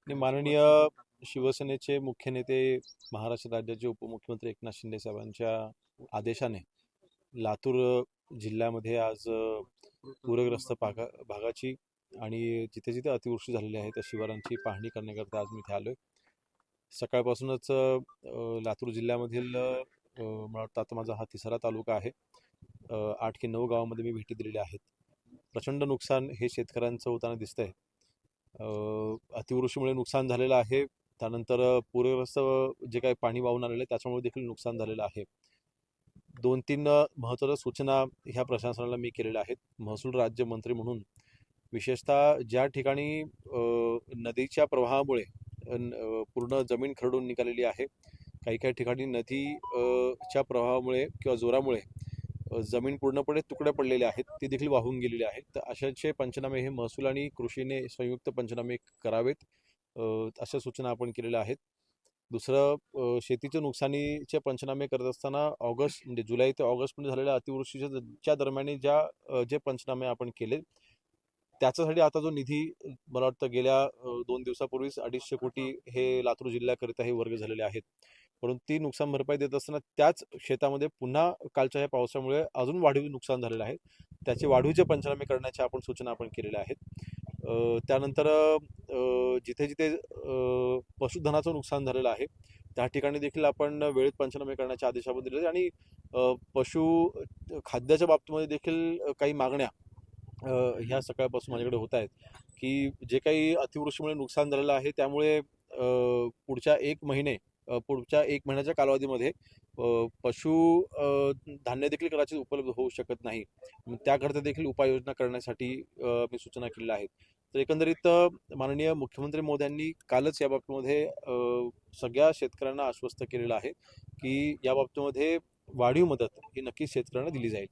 आणि माननीय शिवसेनेचे मुख्य नेते महाराष्ट्र राज्याचे उपमुख्यमंत्री एकनाथ शिंदे साहेबांच्या आदेशाने लातूर जिल्ह्यामध्ये आज पूरग्रस्त भागाची आणि जिथे जिथे अतिवृष्टी झालेली आहे त्या शिवारांची पाहणी करण्याकरता आज मी इथे आलोय. सकाळपासूनच लातूर जिल्ह्यामधील मला वाटतं आता माझा हा तिसरा तालुका आहे. 8 की 9 गावामध्ये मी भेटी दिलेल्या आहेत. प्रचंड नुकसान हे शेतकऱ्यांचं होताना दिसतंय. अतिवृष्टीमुळे नुकसान झालेलं आहे. त्यानंतर पूरग्रस्त जे काही पाणी वाहून आलेलं आहे त्याच्यामुळे देखील नुकसान झालेलं आहे. 2-3 महत्त्वाच्या सूचना ह्या प्रशासनाला मी केलेल्या आहेत. महसूल राज्यमंत्री म्हणून विशेषतः ज्या ठिकाणी नदीच्या प्रवाहामुळे पूर्ण जमीन खरडून निघालेली आहे, काही काही ठिकाणी च्या प्रवाहामुळे किंवा जोरामुळे जमीन पूर्णपणे तुकड्या पडलेल्या आहेत, ती देखील वाहून गेलेली आहेत. तर अशाचे पंचनामे हे महसूल आणि कृषीने संयुक्त पंचनामे करावेत, अशा सूचना आपण केलेल्या आहेत. दुसरं, शेतीच्या नुकसानीचे पंचनामे करत असताना ऑगस्ट म्हणजे जुलै ते ऑगस्टमध्ये झालेल्या अतिवृष्टीच्या दरम्यान जे पंचनामे आपण केले त्याच्यासाठी आता जो निधी मला वाटतं गेल्या 2 दिवसापूर्वीच 250 कोटी हे लातूर जिल्ह्याकरिता हे वर्ग झालेले आहेत. परंतु ती नुकसान भरपाई देत असताना त्याच शेतामध्ये पुन्हा कालच्या या पावसामुळे अजून वाढीव नुकसान झालेलं आहे. त्याचे वाढीवचे पंचनामे करण्याच्या सूचना आपण केलेल्या आहेत. त्यानंतर जिथे जिथे पशुधनाचं नुकसान झालेलं आहे त्या ठिकाणी देखील आपण वेळेत पंचनामे करण्याचे आदेश आपण दिले आणि पशु खाद्याच्या बाबतीमध्ये देखील काही मागण्या ह्या सकाळपासून माझ्याकडे होत आहेत की जे काही अतिवृष्टीमुळे नुकसान झालेलं आहे त्यामुळे पुढच्या एक महिन्याच्या कालावधीमध्ये पशु धान्य देखील कदाचित उपलब्ध होऊ शकत नाही. त्याकरता देखील उपाययोजना करण्यासाठी मी सूचना केलेल्या आहेत. तर एकंदरीत माननीय मुख्यमंत्री मोदयांनी कालच या बाबतीमध्ये सगळ्या शेतकऱ्यांना आश्वस्त केलेलं आहे की या बाबतीमध्ये वाढीव मदत ही नक्कीच शेतकऱ्यांना दिली जाईल.